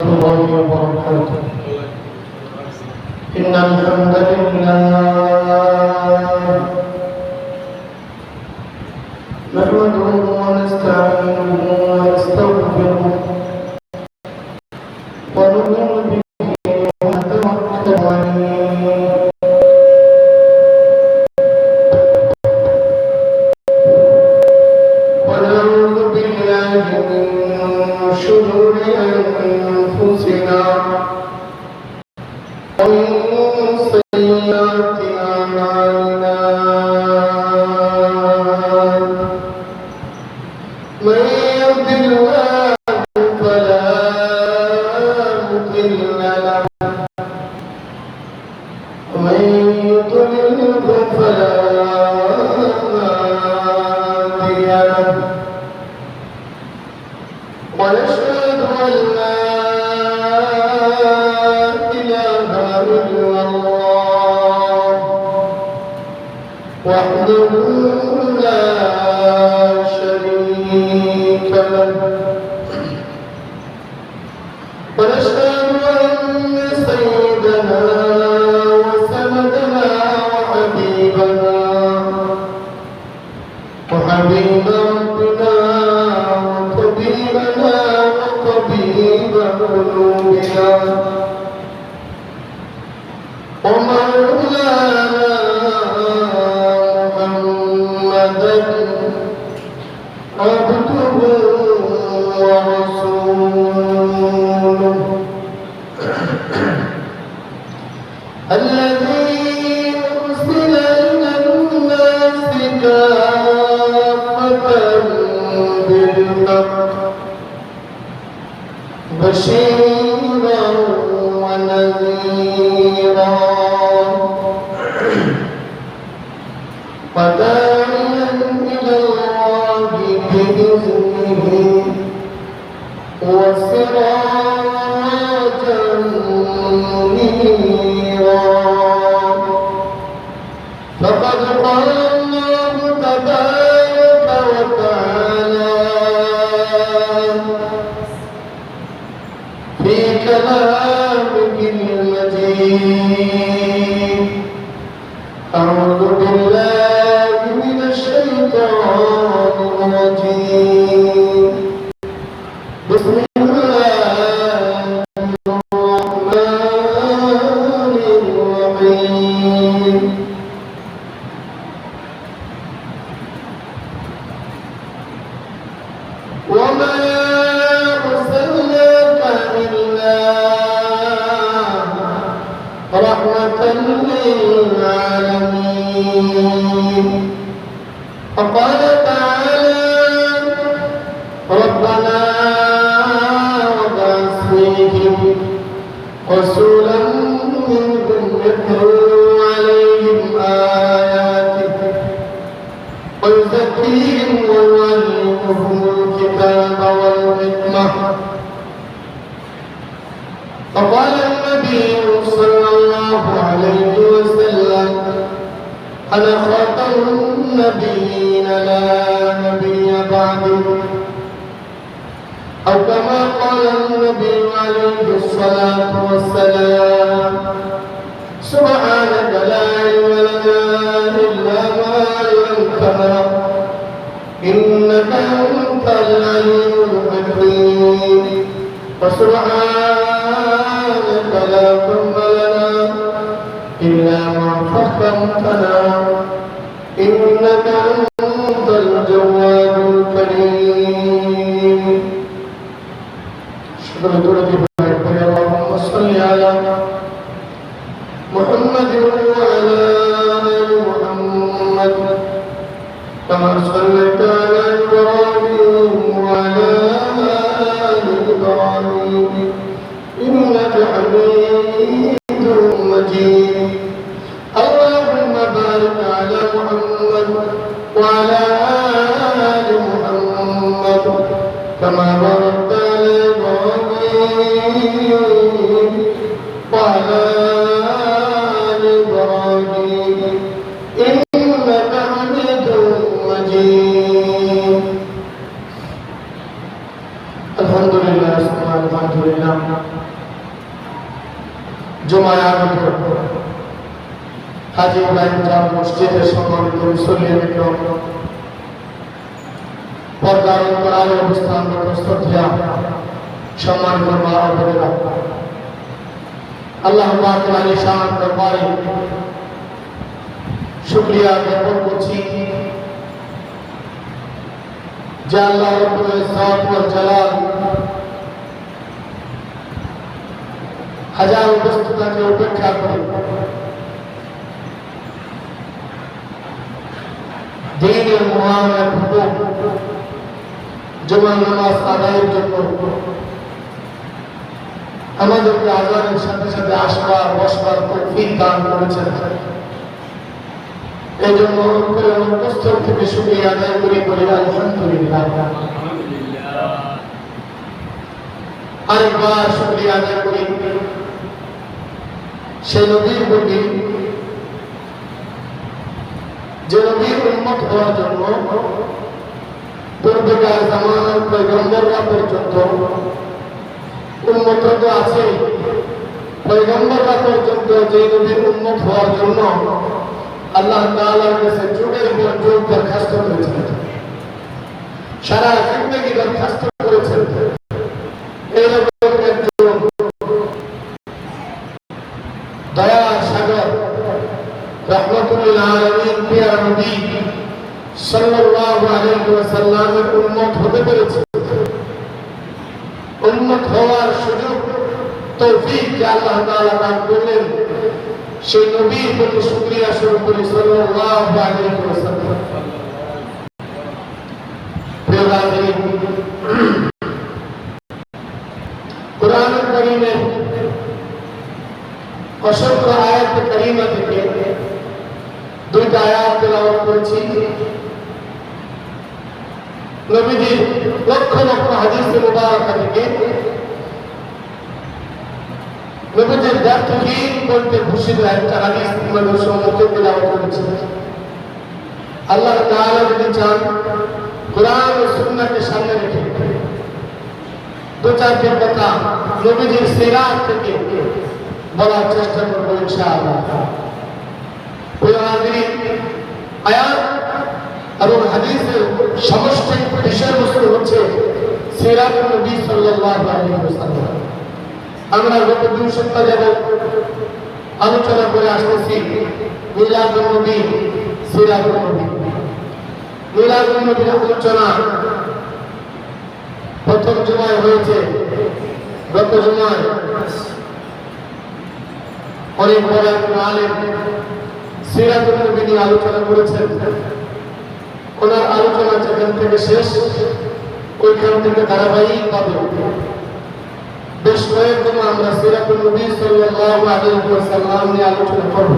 الله وبركاته. إن الحمد لله نحمده ونستعينه ونستغفره ونؤمن به ونتوكل عليه ونعوذ بالله من شرور أنفسنا ومن سيئات أعمالنا من يهد الله فلا مضل له ومن يضلل فلا هادي له ونشهد أن لا إله إلا الله وحده لا شريك له ونشهد أن سيدنا وسندنا وحبيبنا وحبيب ربنا وطبيبنا وطبيب قلوبنا ومولانا محمدا عبده ورسوله الذي أرسل إلى الناس كافة بالحق بشيرا ونذيرا وداعيا إلى الله بإذنه وسراجا منيرا فقد قال الله تبارك وتعالى في كلامه المجيد أعوذ بالله من الشيطان الرجيم بسم الله الرحمن الرحيم وما أرسلناك إلا رحمة للعالمين وقال تعالى ربنا وابعث فيهم رسولا منهم يتلو عليهم آياتك ويزكيهم ويعلمهم الكتاب والحكمة فقال النبي صلى الله عليه وسلم أنا خاتم النبيين لا نبي بعدي أو كما قال النبي عليه الصلاة والسلام سبحانك لا علم لنا إلا ما علمتنا إنك أنت العليم الحكيم وسبحانك لا حكم لنا إلا ما فهمتنا إنك أنت الجواد الكريم شكرا لك اللهم صل على محمد وعلى آل محمد كما صليت على إبراهيم وعلى آل إبراهيم إنك حميد مجيد اللهم بارك على محمد وعلى آل محمد كما باركت على إبراهيم وعلى آل إبراهيم إنك حميد مجيد الحمد لله জুমায় আগত হাজী ইব্রাহিম জামে মসজিদের সম্মানিত মুসল্লিয়ান ইকরাম, পর্দার অন্তরালে অবস্থানরত শ্রদ্ধেয় সম্মানিত মা ও বোনেরা, আল্লাহ পাকের আলিশান দরবারে শুকরিয়া জ্ঞাপন করছি যে আল্লাহ রব্বুল ইজ্জত ওয়াল জালাল হাজার ব্যস্ততাকে উপেক্ষা করে দ্বীনের মহান এক হুকুম জুমার নামাজ আদায়ের জন্য আমাদেরকে আযানের সাথে সাথে আসবার বসবার তৌফিক দান করেছেন। এই জন্য অন্তঃস্থল থেকে শুকরিয়া আদায় করি, বলি আলহামদুলিল্লাহ। আরেকবার শুকরিয়া আদায় করি সেই নবীর প্রতি যে নবীর উম্মত হওয়ার জন্য পূর্বেকার জামানার পয়গম্বররা পর্যন্ত উম্মত তো আছে, পয়গম্বররা পর্যন্ত যে নবীর উম্মত হওয়ার জন্য আল্লাহ তাআলার কাছে যুগের পর যুগ দরখাস্ত করেছেন, সারা জিন্দেগি দরখাস্ত করেছেন। এইরকম একজন দয়ার সাগর রহমতুল আলামিন প্রিয় নবী সাল্লাল্লাহু আলাইহি ওয়াসাল্লামের উম্মত হতে পেরেছে। উম্মত হওয়ার সুযোগ তৌফিক যে আল্লাহ তাআলা দান করলেন, সেই নবীর প্রতি শুকরিয়া স্বরূপ করি সাল্লাল্লাহু আলাইহি ওয়াসাল্লাম। প্রিয় হাজিরিন, কোরআনুল কারীমের অসংখ্য আয়াত কারীমা থেকে দুইটা আয়াত তেলাওয়াত করেছি। নবীজির লক্ষ লক্ষ হাদিস মুবারকা থেকে নবীজির ব্যর্থহীন বলতে ভূষিত একটা হাদিস আমাদের সম্মুখে তেলাওয়াত করেছি। আল্লাহ তাআলা যদি চান কোরআন ও সুন্নাহকে সামনে রেখে দু চারটি কথা নবীজির সিরাত থেকে বলার চেষ্টা করব ইনশাআল্লাহ। প্রিয় হাজিরিন, আয়াত এবং হাদিসের সমষ্টি বিষয়বস্তু হচ্ছে সিরাতুন নবী সাল্লাল্লাহু আলাইহি ওয়াসাল্লাম। আমরা গত 2 সপ্তাহ যাবত আলোচনা করে আসতেছি মিলাদুন নবী, সিরাতুন নবী। মিলাদুন নবীর আলোচনা প্রথম জুমায় হয়েছে। গত জুমায় অনেক বড় একজন আলেম সিরাতুন নবী নিয়ে আলোচনা করেছেন। ওনার আলোচনা যেখান থেকে শেষ, ওইখান থেকে ধারাবাহিকভাবে বেশ কয়েকদিন আমরা সিরাতুন নবী সাল্লাল্লাহু আলাইহি ওয়াসাল্লাম নিয়ে আলোচনা করব।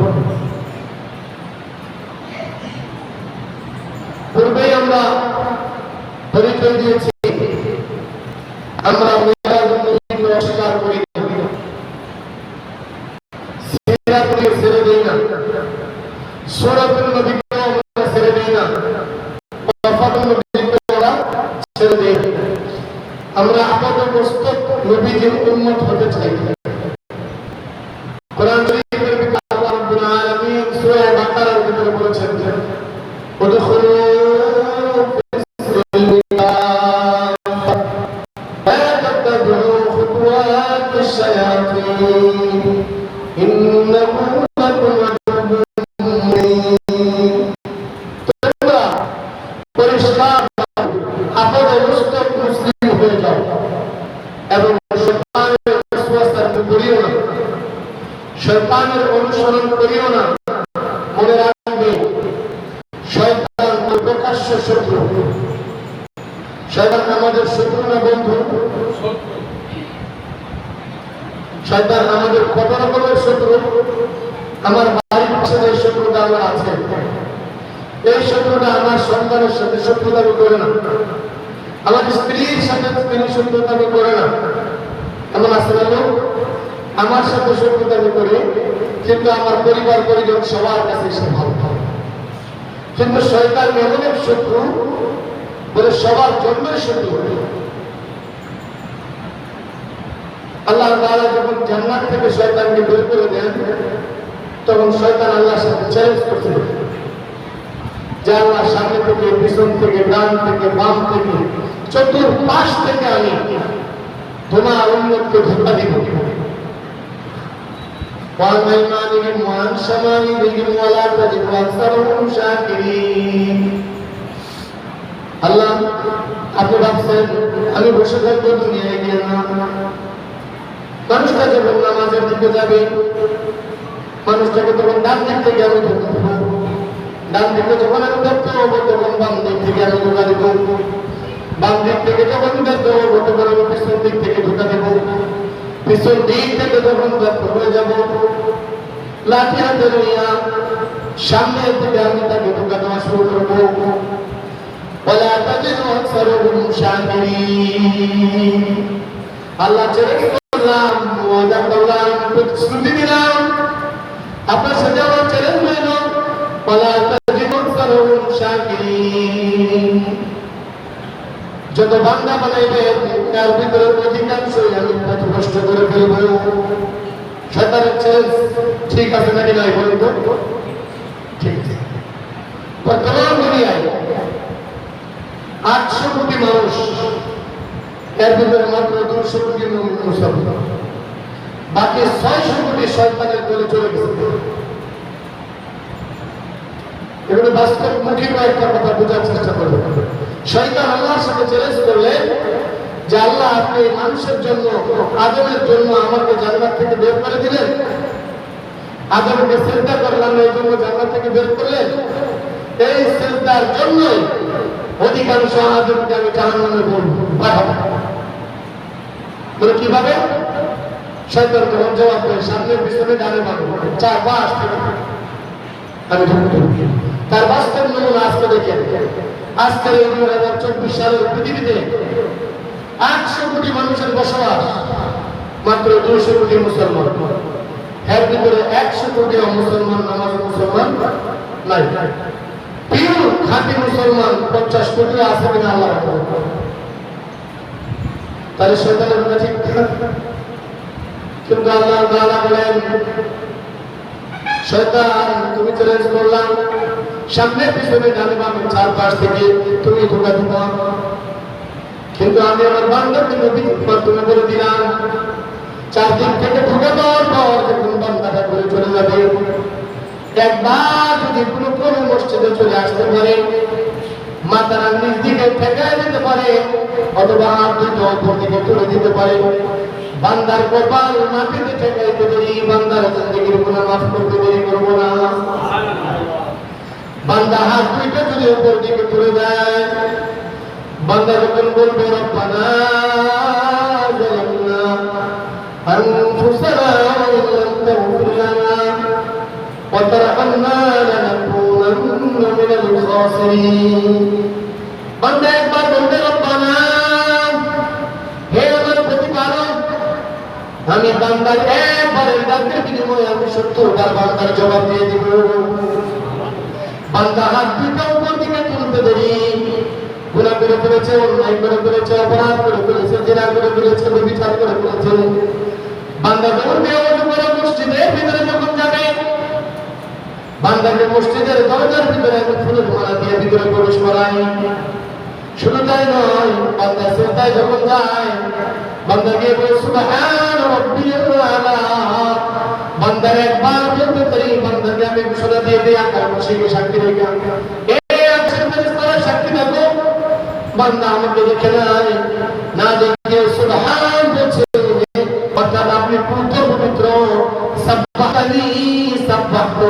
পূর্বেই আমরা পরিচয় দিয়েছি, আমরা মিলাদুন নবীকে অস্বীকার করি না, সিরাতুকে ছেড়ে দিই না, সূরাতুন নবীকে আমরা ছেড়ে দিই না, ওয়াফাতুন নবীকে আমরা ছেড়ে দিই না। আমরা আপাতমস্তক নবীজির উম্মত হতে চাই। কোরআন শরীফের ভিতরে আল্লাহ রাব্বুল আলামিন সূরা বাকারার ভিতরে বলেছেন, উদখুলু শয়তানের অনুসরণ করিও না। মনে রাখবে, শয়তান প্রকাশ্য শত্রু। শয়তান আমাদের শত্রু না বন্ধু? শয়তান আমাদের কত রকমের শত্রু। আমার বাড়ির পাশে যে শত্রুটা আমার আছে, এই শত্রুটা আমার সন্তানের সাথে শত্রুতা করে না, আমার স্ত্রীর সাথে তিনি শত্রুতা করে না। এমন আছে না লোক? আমার সাথে শত্রুতা করে, কিন্তু আমার পরিবার পরিজন সবার কাছে সে ভালো থাকে। কিন্তু শয়তান এমন এক শত্রু, বলে সবার জন্যই শত্রু। আল্লাহ তাআলা যখন জান্নাত থেকে শয়তানকে বের করে দেন, তখন শয়তান আল্লাহর সাথে চ্যালেঞ্জ করছিল যে আল্লাহ সামনে থেকে, পিছন থেকে, ডান থেকে, বাম থেকে, চতুর্পাশ থেকে আমি তোমার উম্মতকে ধোঁকা দিব। وعن أيمانهم وعن شمائلهم ولا تجد أكثرهم شاكرين। আল্লাহ, আপনি ভাবছেন আমি বসে থাকবো দুনিয়ায় গিয়ে? না, মানুষটা যখন নামাজের দিকে যাবে, মানুষটাকে তখন ডান দিক থেকে আমি ধোঁকা দেব, ডান দিকে যখন আমি ধরতে হবো তখন বাম দিক থেকে আমি ধোঁকা দেব, বাম দিক থেকে যখন ধরতে হবো তখন আমি পিছন দিক থেকে ধোঁকা দেব, পিছন দিক থেকে যখন ব্যর্থ হয়ে যাব, লাঠি হাতে লইয়া সামনে থেকে আমি তাকে ধোঁকা দেওয়া শুরু করবো। ولا تجد أكثرهم شاكرين। আল্লাহ চ্যালেঞ্জ করলাম, ওয়াদা করলাম, প্রতিশ্রুতি দিলাম, আপনার সাথে আমার চ্যালেঞ্জ হইল ولا تجد أكثرهم شاكرين। যত বান্দা বানাইবে তার ভিতরে অধিকাংশই আমি পথভ্রষ্ট করে ফেলবো। শয়তানের চ্যালেঞ্জ ঠিক আছে নাকি নাই বলুন তো? ঠিক আছে। বর্তমান দুনিয়ায় 800 কোটি মানুষ, এর ভিতরে মাত্র 200 কোটি মুসলমান, বাকি 600 কোটি শয়তানের দলে চলে গেছে। এগুলো বাস্তবমুখী কয়েকটা কথা বোঝার চেষ্টা করবে। শয়তান আল্লাহর সাথে চ্যালেঞ্জ করলেন যে আল্লাহ, আপনি মানুষের জন্য, আদমের জন্য আমাকে জান্নাত থেকে বের করে দিলেন, আদমকে সিজদা করলাম এই জন্য জান্নাত থেকে বের করলেন, এই সিজদার জন্যই অধিকাংশ আদমকে আমি জাহান্নামে পাঠাবো। বলে কিভাবে? শয়তান তখন জবাব দেয়, সামনে পিছনে ডানে বামে 4 পাশ থেকে আমি ঢুকতে। তার বাস্তব নমুনা আজকে দেখেন। আজকের এই 2024 সালের পৃথিবীতে 800 কোটি মানুষের বসবাস, মাত্র 200 কোটি মুসলমান, এর ভিতরে 100 কোটি মুসলমান, নামাজি মুসলমান নাই। পিওর খাঁটি মুসলমান 50 কোটি আছে কিনা আল্লাহ জানে। তাহলে শয়তানের কথা ঠিক। কিন্তু আল্লাহ তাআলা বলেন, শয়তান তুমি চ্যালেঞ্জ করলাম, সামনে পিছনে ডানে বামে 4 পাশ থেকে তুমি ধোঁকা দিবা, কিন্তু আমি আমার বান্দাকে নবীর মাধ্যমে বলে দিলাম, 4 দিক থেকে ধোঁকা দেওয়ার পর যখন বান্দাটা করে চলে যাবে, একবার যদি কোনো কোনো মসজিদে চলে আসতে পারে, মাথার নিচ দিকে ঠেকায় দিতে পারে, অথবা হাত দুটো উপর দিকে তুলে দিতে পারে, বান্দার কপাল মাটিতে ঠেকাইতে দেরি, বান্দার জিন্দেগির গুনাহ মাফ করতে দেরি করবো না। বান্দা হাত দুইটা যদি উপর দিকে তুলে দেয়, বান্দা যখন বলবে রব্বানা যালামনা আনফুসানা ওয়া ইল্লাম তাগফির লানা ওয়া তারহামনা লানাকুনান্না মিনাল খাসিরিন। বান্দা একবার বলবে রব্বানা, হে আমার প্রতিপালক, আমি বান্দার একবারের ডাকের বিনিময়ে আমি 70 বার বান্দার জবাব দিয়ে দিব। বান্দা হাত দুটো উপর দিকে তুলতে দেরি, গুনাহ করে ফেলেছে, অন্যায় করে ফেলেছে, অপরাধ করে ফেলেছে, জিনা করে ফেলেছে, ব্যভিচার করে ফেলেছে। বান্দা যখন বেওয়াজু করে মসজিদের ভিতরে যখন যাবে, বান্দাকে মসজিদের দরজার ভিতরে আমি ফুলের মালা দিয়ে ভিতরে প্রবেশ করাই। শুধু তাই নয়, বান্দা সিজদায় যখন যায়, বান্দা গিয়ে বলে সুবহান রাব্বিয়াল আলা। বান্দার একবার বলতে পারি, বান্দাকে আমি ঘোষণা দিয়ে দিই, আকাশে সাক্ষী রেখে, এই আকাশের ফেরেশতারা সাক্ষী থাকো, বান্দা আমাকে দেখে নাই, না দেখে সুবহান বলছে, অর্থাৎ আপনি পবিত্র, সাব্বাহানি সাব্বাহু।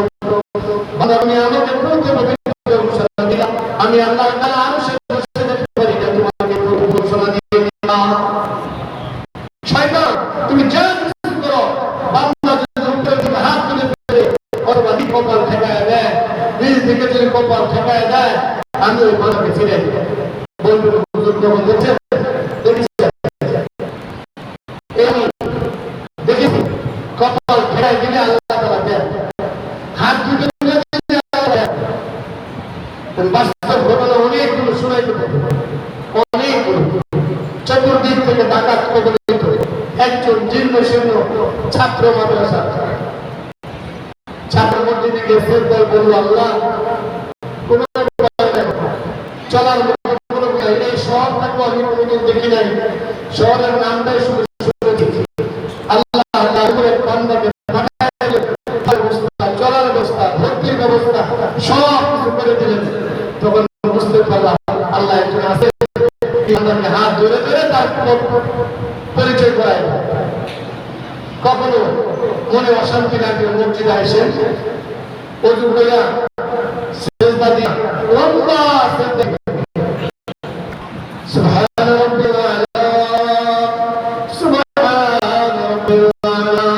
বান্দা আমি আমাকে পবিত্র ঘোষণা দিলাম, আমি আল্লাহ তাআলা আরশে বসে দেখতে পারি না, তোমাকে ঘোষণা দিয়ে দিলাম। শয়তান তুমি জান করো, বান্দা যদি উপর থেকে হাত তুলে ফেলে অথবা কপাল ঠেকায় দেয়, নিজ থেকে যদি কপাল ঠেকায় দেয়, আমি ওই বান্দাকে ছেড়ে দিই। বলবো হুজুর যখন বলছে দেখেছি কপাল ঠেকায় দিলে আল্লাহ তাআলা দেন, হাত দুটো তুলে দিলে আল্লাহ দেন। বাস্তব ঘটনা অনেকগুলো শোনাইতে পারে, অনেকগুলো। চতুর্দিক থেকে ডাকাত কবলিত, একজন জীর্ণ জন্য ছাত্র মাদ্রাসা ছাত্র মসজিদে গেছে বলল আল্লাহ কোন চলার কোনো এই শহর থাকবো আমি কোনোদিন দেখি নাই শহরের নামটাই শুধু শুনেছি আল্লাহ বান্দাকে চলার ব্যবস্থা ভর্তির ব্যবস্থা সব কিছু করে দিলেন তখন বুঝতে পারলাম আল্লাহ একজন আছে হাত ধরে ধরে তার পরিচয় করায় কখনো মনে অশান্তি লাগবে মসজিদে আসে অজু কইরা সেজদা দিয়া লম্বা সেজদা সুবহান রাব্বিল আলা সুবহান রাব্বিল আলা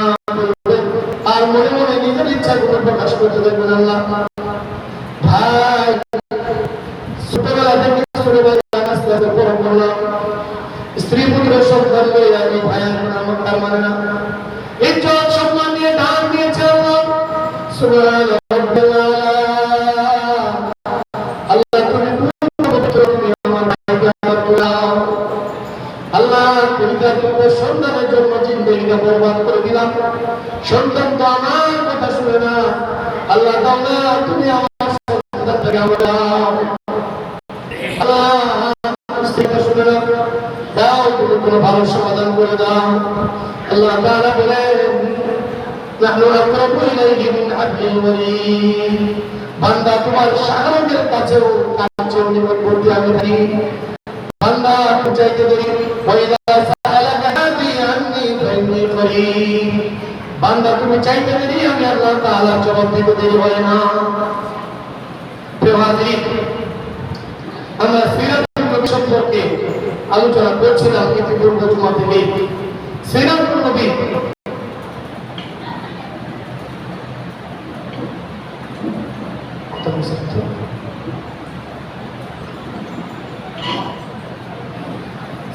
আর মনে মনে নিজের ইচ্ছা গুলো প্রকাশ করতে দেখবেন আল্লাহ ভাই ছোটবেলা থেকে আস্তে আস্তে বড় করলাম স্ত্রী পুত্র সন্তান লইয়া আমি ভাই আমার তার মানে না ইজ্জত সম্মান নিয়ে দান দিয়েছে আল্লাহ সুবহান রাব্বিল আলা আল্লাহ তুমি পবিত্র তুমি আমার ভাইকে আমার দাও আল্লাহ তুমি তার সন্তানের জন্য জিন্দেগিটা বরবাদ করে দিলাম সন্তান তো আমার কথা শুনে না আল্লাহ দাও না তুমি আমার সন্তানটাকে আমার দাও আল্লাহ স্ত্রীকে শুনে না দাও তুমি কোনো ভালো সমাধান করে দাও আল্লাহ তাআলা বলেন নাহনু আকরাবু ইলাইহি মিন হাবলিল ওয়ারিদ বান্দা তোমার শাহরুখের কাছেও নিকটবর্তী আমি থাকি বান্দা চাইতে দেরি ওয়াইদা সাআলাকা হাদি আন্নী ফাইন্নী করিব বান্দা তুমি চাইতে দেরি আমি আল্লাহ তাআলা জবাব দিতে দেরি হয় না প্রিয় হাজির আমরা সিরাতুল নবী সম্পর্কে আলোচনা করছিলাম ইতিপূর্বে জুমা থেকে সিরাতুল নবী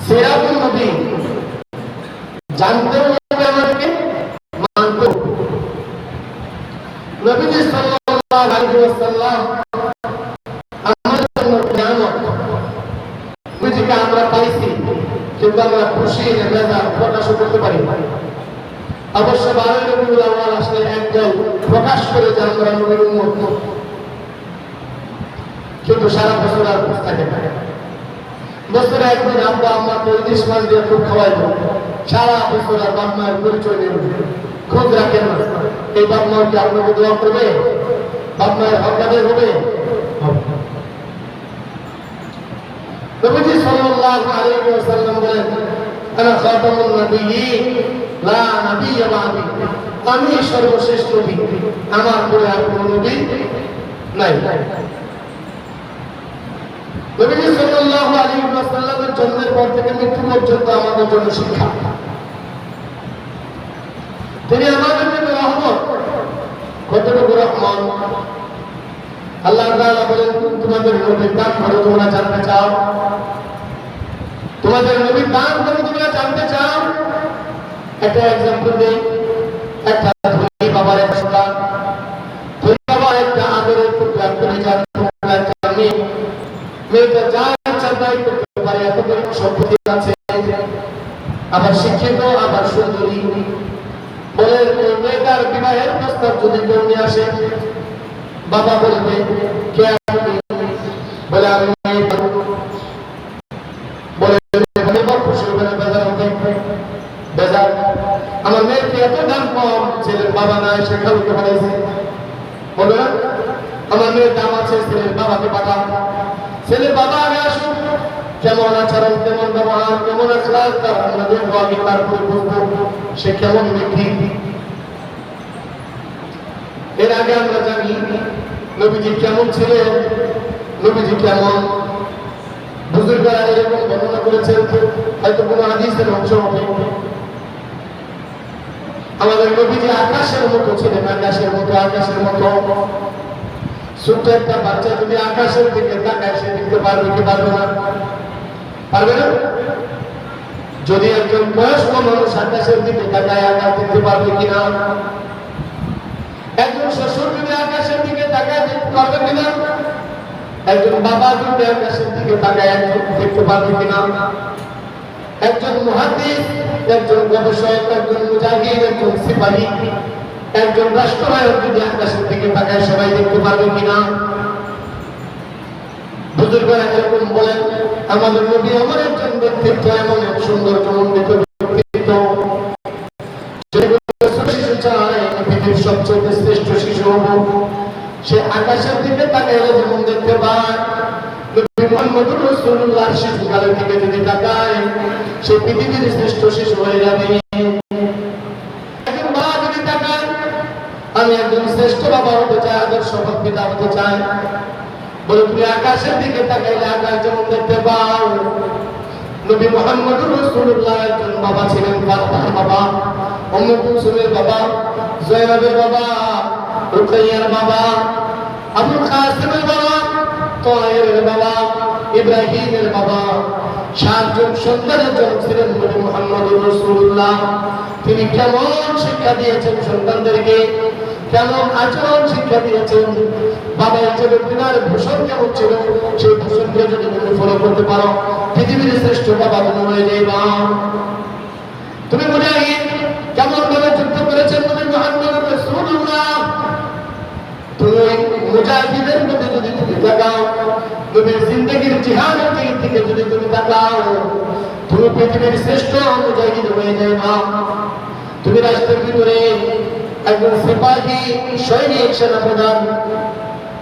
সিরাতুল নবী জানতে হবে আমাদেরকে মানতে হবে নবীজি সাল্লাল্লাহু আলাইহি ওয়াসাল্লাম আমাদের জন্য নিয়ামত নবীজিকে আমরা পাইছি কিন্তু আমরা খুশি না প্রকাশ করতে পারি অবশ্য 12 রবিউল আউয়াল আসলে একদল প্রকাশ করে যে আমরা নবীর উম্মত কিন্তু সারা বছর আর খুশ থাকে না বছরে একদিন আব্বা আম্মা তো ইলিশ মাছ দিয়ে খুব খাওয়াইবো সারা বছর আর বাপ মায়ের পরিচয় নেই খোঁজ রাখেন না এই বাপ মা কি আপনাকে দোয়া করবে বাপ মায়ের হক আদায় হবে নবীজি সাল্লাল্লাহু আলাইহি ওয়াসাল্লাম বলেন আনা খাতামুন নবিয়্যিন লা নাবিয়্যা বা'দি আমি সর্বশেষ নবী আমার পরে আর কোনো নবী নাই নবীজি সাল্লাল্লাহু আলাইহি ওয়াসাল্লামের জন্মের পর থেকে মৃত্যু পর্যন্ত আমাদের জন্য শিক্ষা তিনি আমাদের জন্য রহমত কতটুকু রহমত আল্লাহ তাআলা বলেন তোমাদের নবীর দান করে তোমরা জানতে চাও তোমাদের নবীর দান করে তোমরা জানতে চাও একটা एग्जांपल দেই একটা ধনী বাবার একটা ধনী বাবার একটা আদরের পুত্র করে জানতে একটা মেয়েটা যা ইচ্ছা তাই করতে পারে এত সম্পত্তি আছে আবার শিক্ষিত আবার সুন্দরী বলে মেয়েটার বিবাহের প্রস্তাব যদি কেউ নিয়ে আসে বাবা বলবে কে আপনি বলে আমি বলে খুশি হবে না বেজার হবে বেজার আমার মেয়েকে এত দাম কম ছেলের বাবা নাই সে খালুকে পাঠাইছে বলে না আমার মেয়ের দাম আছে ছেলের বাবাকে পাঠান ছেলের বাবা আগে আসুন কেমন আচরণ কেমন ব্যবহার কেমন আচরণ তার আমরা দেখবো আগে তারপরে বুঝবো সে কেমন ব্যক্তি এর আগে আমরা জানি নবীজি কেমন ছিলেন নবীজি কেমন বুজুর্গরা এরকম বর্ণনা করেছেন হয়তো কোনো হাদিসের অংশ হবে আমাদের নবীজি আকাশের মতো ছিলেন আকাশের মতো ছোট্ট একটা বাচ্চা যদি আকাশের দিকে তাকায় সে দেখতে পারবে কি পারবে না পারবে না যদি একজন বয়স্ক মানুষ আকাশের দিকে তাকায় আকাশ দেখতে পারবে কিনা একজন শ্বশুর যদি আকাশের দিকে তাকায় দেখতে পারবে কিনা একজন বাবা যদি আকাশের দিকে তাকায় দেখতে পারবে কিনা একজন মুহাদ্দিস, একজন গবেষক, একজন মুজাহিদ, একজন সিপাহী, একজন রাষ্ট্রনায়ক যদি আকাশের দিকে তাকায় সবাই দেখতে পারবে কিনা? বুজুর্গরা এরকম বলেন, আমাদের নবী এমন একজন ব্যক্তিত্ব, এমন এক সুন্দর চমৎকার ব্যক্তিত্ব, শিশু চায় পৃথিবীর সবচেয়ে শ্রেষ্ঠ শিশু হব, সে আকাশের দিকে তাকাইলে যেমন দেখতে পায়, নবী মুহাম্মদুর রাসূলুল্লাহ শিশুকালের দিকে যদি তাকায় সে পৃথিবীর শ্রেষ্ঠ শিশু হয়ে যাবে। একজন মা যদি তাকায়, আমি একজন শ্রেষ্ঠ বাবা হতে চাই, আদর্শ পিতা হতে চাই, বলে তুমি আকাশের দিকে তাকাইলে আকাশ যেমন দেখতে পাও। নবী মুহাম্মদুর রাসূলুল্লাহ একজন বাবা ছিলেন, ফাতেমার বাবা, উম্মে কুলসুমের বাবা, যায়েবের বাবা, রুকাইয়ার বাবা, আবুল কাসিমের বাবা, তাহেরের বাবা, ইব্রাহিমের বাবা, সাতজন সন্তানের জনক ছিলেন নবী মুহাম্মদুর রাসূলুল্লাহ। তিনি কেমন শিক্ষা দিয়েছেন সন্তানদেরকে, কেমন আচরণ শিক্ষা দিয়েছেন, বাবা হিসেবে তোমার ভূষণ কেমন ছিল, সেই ভূষণকে যদি তুমি ফলো করতে পারো পৃথিবীর শ্রেষ্ঠ বাবা তুমি হয়ে যাইবা। তুমি মুজাহিদ কেমন ভাবে যুদ্ধ করেছেন নবী মুহাম্মদুর রাসূলুল্লাহ, তুমি মুজাহিদের মধ্যে যদি তুমি তাকাও, নবীর জিন্দেগির জিহাদের দিকে যদি তুমি তাকাও, তুমি পৃথিবীর শ্রেষ্ঠ মুজাহিদ হয়ে যাইবা। তুমি রাষ্ট্রের ভিতরে একজন সিপাহী, সৈনিক, সেনাপ্রধান,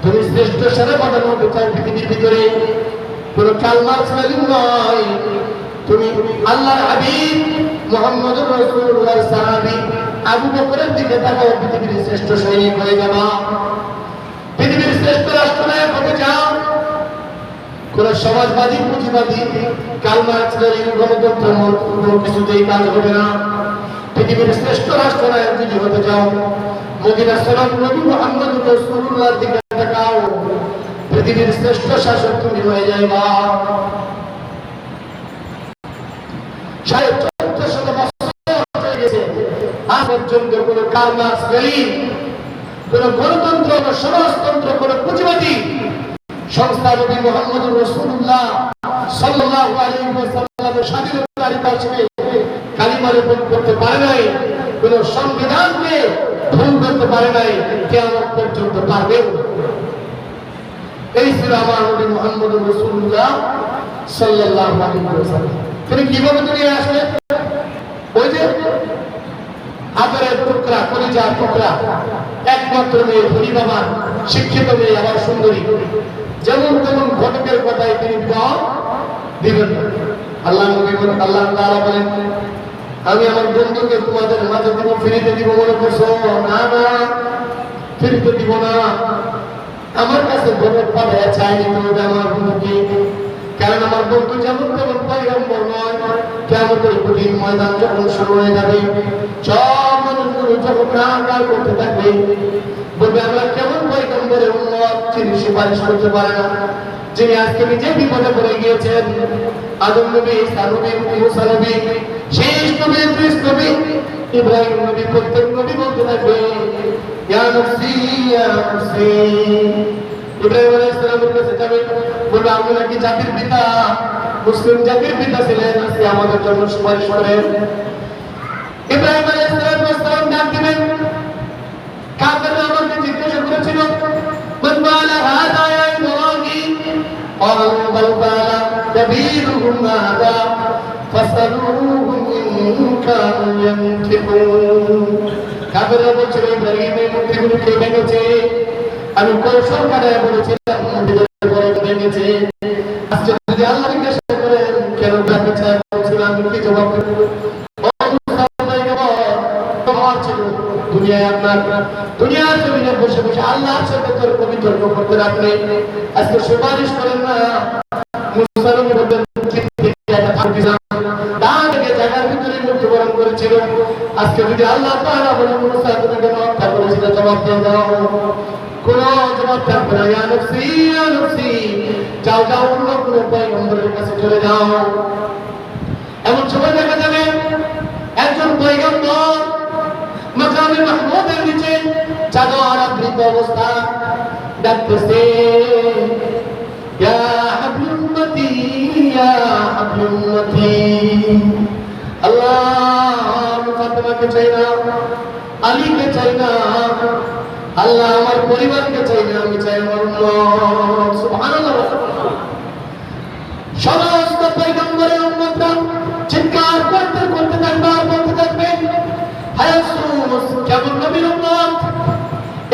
তুমি শ্রেষ্ঠ সেনাপ্রধান হতে চাও পৃথিবীর ভিতরে, কোন কালমার ছেলে নয়, তুমি আল্লাহর হাবিব মুহাম্মদুর রাসূলুল্লাহর সাহাবী আবু বকরের দিকে তাকাও, পৃথিবীর শ্রেষ্ঠ সৈনিক হয়ে যাবা। পৃথিবীর শ্রেষ্ঠ রাষ্ট্রনায়ক হতে চাও, কোন সমাজবাদী, পুঁজিবাদী, কালমার ছেলে গণতন্ত্র কোনো কিছুতেই কাজ হবে না। পৃথিবীর শ্রেষ্ঠ রাষ্ট্রনায়ক যদি হতে চাও, মদিনা শরীফ নবী মুহাম্মদুর রাসূলুল্লাহর দিকে তাকাও, পৃথিবীর শ্রেষ্ঠ শাসক তুমি হয়ে যাইবা। 1450 বছর হয়ে গেছে, আজ পর্যন্ত কোন কালমার্ক্স, লেনিন, কোন গণতন্ত্র, কোন সমাজতন্ত্র, কোন পুঁজিবাদী সংস্থা নবী মুহাম্মদুর রাসূলুল্লাহ সাল্লাল্লাহু আলাইহি ওয়াসাল্লামের স্বাধীনতার হিসেবে কালিমা রোপণ করতে পারে নাই, কোন সংবিধানকে ভঙ্গ করতে পারে নাই, কিয়ামত পর্যন্ত পারবে। এই ছিল আমার নবী মুহাম্মদুর রাসূলুল্লাহ সাল্লাল্লাহু আলাইহি ওয়াসাল্লাম। তিনি কিভাবে দুনিয়া আসলেন? ওই যে আদরের টুকরা, কলিজার টুকরা, একমাত্র মেয়ে, ধনী বাবা, শিক্ষিত মেয়ে, আবার সুন্দরী, যেমন তেমন ঘটকের কথায় তিনি বিবাহ দিবেন না। আল্লাহ নবী বলেন, আল্লাহ তাআলা বলেন, আমি আমার বন্ধুকে তোমাদের মাঝে দিব, ফিরিতে দিব মনে করছো? না না, ফিরিতে দিব না। আমার কাছে ঘটক পাঠায় চাইনি তুমি আমার বন্ধুকে, কারণ আমার বন্ধু যেমন তেমন পয়গম্বর নয়। কিয়ামতের কঠিন ময়দান যখন শুরু হয়ে যাবে, সব মানুষগুলো যখন হাহাকার করতে থাকবে, বলবে আমরা কেমন পয়গম্বরের উম্মত, যিনি সুপারিশ করতে পারে না, যিনি আজকে নিজে বিপদে পড়ে গিয়েছেন। আদম নবী, ঈসা নবী, মুসা নবী, শেষ নবী, ইদ্রিস নবী, ইব্রাহিম নবী, প্রত্যেক নবী বলতে থাকবে ইয়া নফসি ইয়া নফসি। ইব্রাহিম আলাইহিস সালামের কাছে যাবে, বলবে আপনি নাকি জাতির পিতা, মুসলিম জাতির পিতা ছিলেন, আজকে আমাদের জন্য সুপারিশ করেন। ইব্রাহিম আলাইহিস সালাম ডাক দিবেন, কাফেররা আমাকে জিজ্ঞাসা করেছিল মান বালা হাদা ইয়া ইব্রাহিম, ক্বালু বাল বালা কাবীরুহুম হাদা ফাসআলুহুম ইন কানু ইয়ানতিকুন। কাফেররা বলছিল ইব্রাহিম এই মূর্তিগুলো কে ভেঙেছে? আমি কৌশল করে বলেছিলাম ভেঙেছে। আজকে যদি আল্লাহ জিজ্ঞাসা করেন কেন ভেঙেছে, বলছিলাম কি জবাব দেব? দুনিয়ায় আপনার দুনিয়ার জমিনে বসে বসে আল্লাহর সাথে তর্ক বিতর্ক করতে রাখলে আজকে সুপারিশ করেন না। মুসা নবী বলতেন জায়গার ভিতরে মৃত্যুবরণ করেছিল। আজকে যদি আল্লাহ তাআলা বলেন মুসা তুমি কেন হত্যা করেছিল, জবাব দিয়ে দাও। কোন জবাব থাকবে না। ইয়া নফসি ইয়া নফসি, যাও যাও অন্য কোন পয়গম্বরের কাছে চলে যাও। এমন সময় দেখা যাবে একজন পয়গম্বর মাকামে মাহমুদের নিচে চাদর আবৃত অবস্থা ডাকতেছে, ইয়া হাবিবাল্লাহ উম্মতি ইয়া হাবলি উম্মতি। আল্লাহ আমি ফাতেমাকে চাই না, আলীকে চাই না, আল্লাহ আমার পরিবারকে চাই না, আমি চাই আমার উম্মত। সুবহানাল্লাহ। সমস্ত পয়গম্বরের উম্মতরা চিৎকার করতে করতে থাকবে আর বলতে থাকবে, হায় আফসোস কেমন নবীর উম্মত,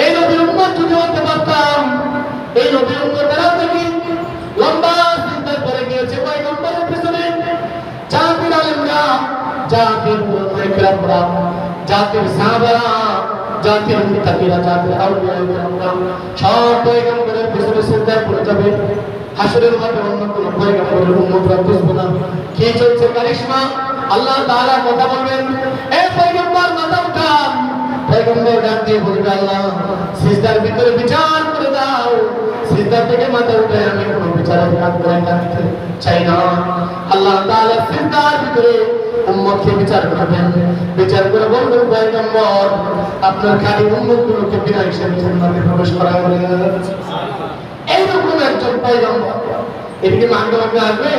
এই নবীর উম্মত যদি হতে পারতাম। এই নবীর উম্মতেরা থেকে লম্বা চিন্তা করে গিয়েছে পয়গম্বরের পিছনে। জাতির আলেমরা, জাতির মুতাকিরা, জাতির সাহাবারা, জাতির মুতাকিরা, জাতির আউলিয়া কেরামরা সব পয়গম্বরের পিছনে চিন্তায় পড়ে যাবে। হাসরের মাঠে অন্য কোন পয়গম্বরের উম্মতরা বুঝবে না কি চলছে কারিশমা। আল্লাহ তাআলা কথা বলবেন, এ পয়গম্বর মাথা উঠান। পয়গম্বর ডাক দিয়ে বলবে, আল্লাহ সিজদার ভিতরে বিচার করে দাও। সিজদা থেকে মাথা উঠে আমি কোন বিচারের কাজ করতে চাই না। আল্লাহ তাআলা সিজদার ভিতরে উম্মতকে বিচার করবেন, বিচার করে বলবেন, পয়গম্বর আপনার খালি উম্মতগুলোকে বিনা হিসেবে জান্নাতে প্রবেশ করায় বলেন। এইরকম একজন পয়গম্বর এদিকে মানতে মানতে আসবে।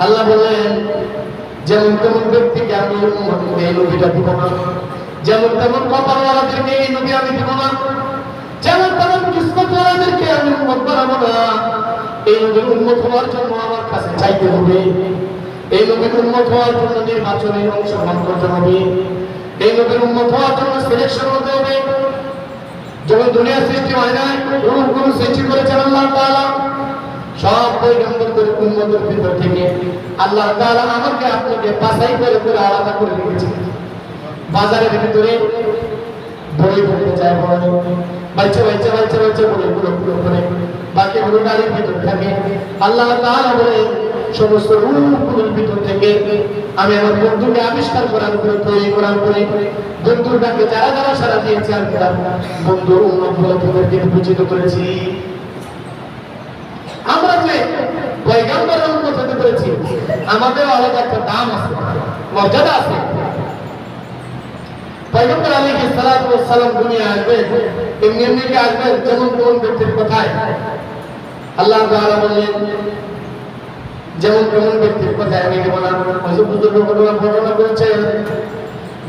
আল্লাহ বলেন, যেমন তেমন ব্যক্তিকে আমি এই নবীটা দিব না, যেমন তেমন কপালওয়ালাদেরকে এই নবী আমি দিব না, যেমন তেমন কিসমতওয়ালাদেরকে আমি উম্মত বানাবো না। এই নবীর উম্মত হওয়ার জন্য আমার কাছে চাইতে হবে, এই নবীর উম্মত হওয়ার জন্য নির্বাচনে অংশগ্রহণ করতে হবে, এই নবীর উম্মত হওয়ার জন্য সিলেকশন হতে হবে। যখন দুনিয়া সৃষ্টি হয় না, রূপগুলো সৃষ্টি করেছেন আল্লাহ তাআলা, সব পয়গম্বরদের উম্মতের ভিতর থেকে আল্লাহ তাআলা আমাকে আপনাকে বাছাই করে করে আলাদা করে রেখেছেন। বাজারের ভিতরে বই পড়তে চায় বড় বাচ্চা বাচ্চা বাচ্চা বাচ্চা বলে গুলো করে বাকি গুলো গাড়ির ভিতর থাকে। আল্লাহ তাআলা বলে সমস্ত রূপগুলোর ভিতর থেকে আমি আমার বন্ধুকে আবিষ্কার করার করে তৈরি করার করে বন্ধুর ডাকে যারা যারা সারা দিয়েছে আমি তার বন্ধুর উম্মতগুলো তাদেরকে বিবেচিত করেছি। আমরা যে পয়গম্বরের উম্মত হতে পেরেছি, আমাদের আলাদা একটা দাম আছে, মর্যাদা আছে। পয়গম্বর আলাইহিস সালাতু ওয়াস সালাম দুনিয়া আসবে, এমনি এমনি কি আসবে যেমন কোন ব্যক্তির কথায় আল্লাহ তাআলা বলেন, যেমন কোন ব্যক্তির কথায় আমি দেব না। হযরত বুজুর্গ বর্ণনা করেছেন,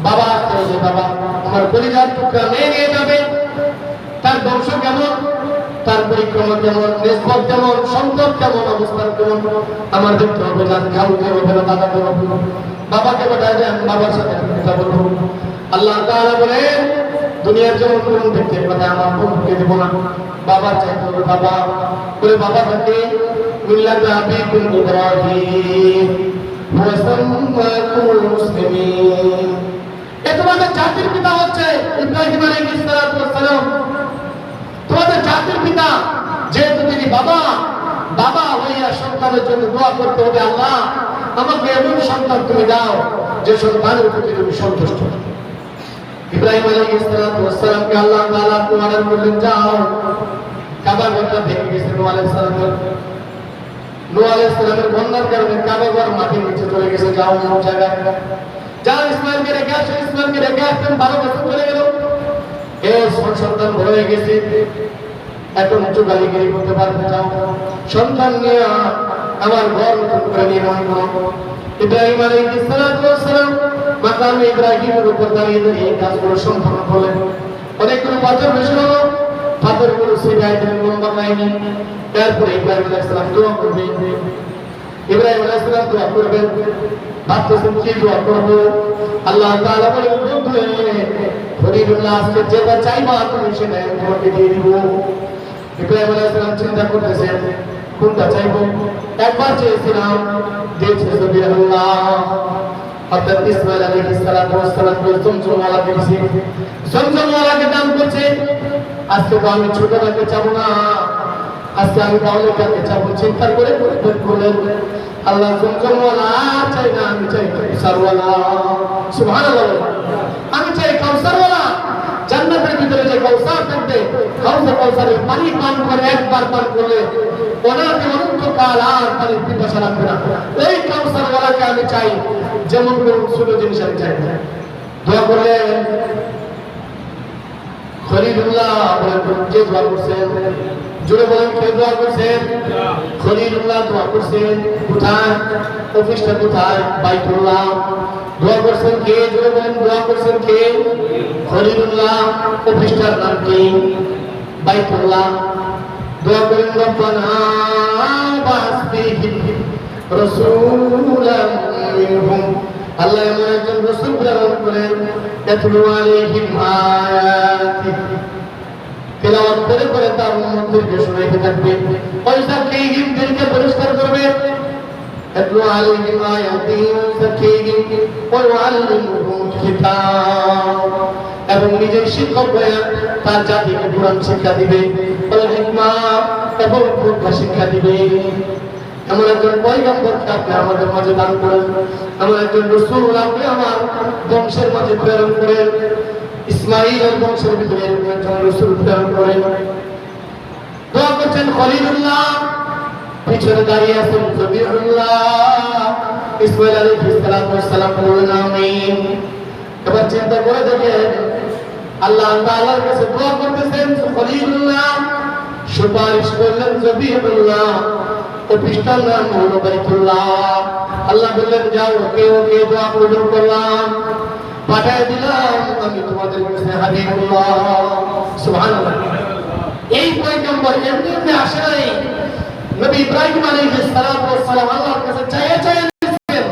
বাবা আসতে যে বাবা আমার পরিবার টুকরা নিয়ে যাবে, তার বংশ কেমন, তার পরিক্রমা কেমন, নিসবত কেমন, সম্পদ কেমন, অবস্থান কেমন আমার দেখতে হবে। না খাউকে হবে না, দাদাকে হবে না, বাবাকে বাটায় দেন, বাবার সাথে কথা বলবো। আল্লাহ তাআলা বলেন, দুনিয়ার যেমন কোন ব্যক্তির কথা আমার বন্ধুকে দেব না, বাবার চাইতে হবে বাবা বলে বাবা থাকে মিল্লাত আবিকুম ইব্রাহিম ওয়া সাম্মাকুমুল মুসলিমিন। এ তোমাদের জাতির পিতা হচ্ছে ইব্রাহিম আলাইহিস সালাতু ওয়াস সালাম, তোমাদের জাতির পিতা। যেহেতু তিনি বাবা, বাবা হইয়া সন্তানের জন্য দোয়া করতে হবে, আল্লাহ আমাকে এমন সন্তান তুমি দাও যে সন্তানের প্রতি তুমি সন্তুষ্ট। ইব্রাহিম আলাইহিস সালাতু ওয়াস সালামকে আল্লাহ তাআলা অর্ডার করলেন, যাও কাবা ঘরটা ভেঙে গেছে। নূহ আলাইহিস সালামের বন্যার কারণে কাবা ঘর মাটির নিচে চলে গেছে। যাও অন্য জায়গায় যাও, ইসমাইলকে রেখে আসো। ইসমাইলকে রেখে আসতেন, 12 বছর চলে গেল। সন্তান বড় হয়ে গেছে, এখন উঁচু গালিগিরি করতে পারবে। যাও সন্তান নিয়ে আমার ঘর নতুন করে নির্মাণ করো। ইব্রাহিম আলাইহিস সালাম মাকাম ইব্রাহিমের উপর দাঁড়িয়ে দাঁড়িয়ে এই কাজগুলো সম্পন্ন করলেন। অনেকগুলো পাথর বেশি হলো, পাথরগুলো সিধাই দিলেন, লম্বা কাহিনী। এরপরে ইব্রাহিম আলাইহিস সালাম দোয়া করবেন। ইব্রাহিম আলাইহিস সালাম দোয়া করবেন, ভাবতেছেন কি দোয়া করবো। আল্লাহ তাআলা বলেন, বন্ধু খলিলুল্লাহ আজকে যেটা চাইবা তুমি সেটা তোমাকে দিয়ে দিব। ইব্রাহিম আলাইহিস সালাম চিন্তা করতেছেন কোনটা চাইবো। একবার চেয়েছিলাম, দিয়েছে সুবহানাল্লাহ। অর্থাৎ ইসমাইল আলাইহিস সালাতু ওয়াস সালাম জমজমওয়ালাকে দিয়েছে, জমজমওয়ালাকে দান করছে। আজকে তো আমি ছোটটাকে চাবো না, আজকে আমি বাউলটাকে চাবো। চিন্তা করে করলেন, আল্লাহ জমজমওয়ালা চাই না, আমি চাই কাউসারওয়ালা। সুবহানাল্লাহ, আমি চাই কাউসারওয়ালা। জান্নাতের ভিতরে যে কাউসার থাকবে, কাউসারের পানি পান করে একবার পান করলে ওনাকে অনন্তকাল আর পানির পিপাসা লাগবে না। এই কাউসারওয়ালাকে আমি চাই, যেমন কোন ছোট জিনিস আমি চাই না। দোয়া করলেন খলিলুল্লাহ, যে দোয়া করছেন জোরে বলেন কে দোয়া করছেন? খলিলুল্লাহ দোয়া করছেন। কোথায়? অফিসটা কোথায়? বাইতুল্লাহ। দোয়া করছেন কে? জোরে বলেন দোয়া করছেন কে? খলিলুল্লাহ। অফিসটার নাম কি? বাইতুল্লাহ। দোয়া করেন রব্বানা বাস ফীহিম রাসূলাম মিনহুম, আল্লাহ এমন একজন রাসূল প্রেরণ করেন ইয়াতলু আলাইহিম আয়াতিহি, তেলাওয়াত করে করে তার উম্মতদেরকে শোনাইতে থাকবে। ওয়াইযাক্কিহিম, দিলকে পরিষ্কার করবে। ইয়াতলু আলাইহিম আয়াতিহি ওয়াযাক্কিহিম ওয়া ইউআল্লিমুহুমুল কিতাব, এবং নিজের শিক্ষক হয়ে তার জাতিকে কুরআন শিক্ষা দিবে, ওয়াল হিকমা, এবং প্রজ্ঞা শিক্ষা দিবে। এমন একজন পয়গম্বরকে আপনি আমাদের মাঝে দান করেন, এমন একজন রাসূল আপনি আমার বংশের মাঝে প্রেরণ করেন। ইসমাঈলের বংশের ভিতরে একজন রাসূল প্রেরণ করেন। দোয়া করছেন খলিলুল্লাহ, পিছনে দাঁড়িয়ে আছেন জবিহুল্লাহ। ইসমাঈল আলাইহিস সালাম বলেন আমিন। এবার চিন্তা করে দেখেন, আল্লাহ তাআলার কাছে দোয়া করতেছেন খলিলুল্লাহ, সুপারিশ করলেন জবিহুল্লাহ, অফিসটার নাম হলো বাইতুল্লাহ। আল্লাহ বললেন যাও ওকে ওকে দোয়া কবুল করলাম, পাঠিয়ে দিলাম আমি তোমাদের কাছে হাবিবুল্লাহ। সুবহানাল্লাহ। এই পয়গম্বর এমনি এমনি আসে নাই। নবী ইব্রাহিম আলাইহিস সালাম আল্লাহর কাছে চাইয়া চাইয়া নিয়েছেন।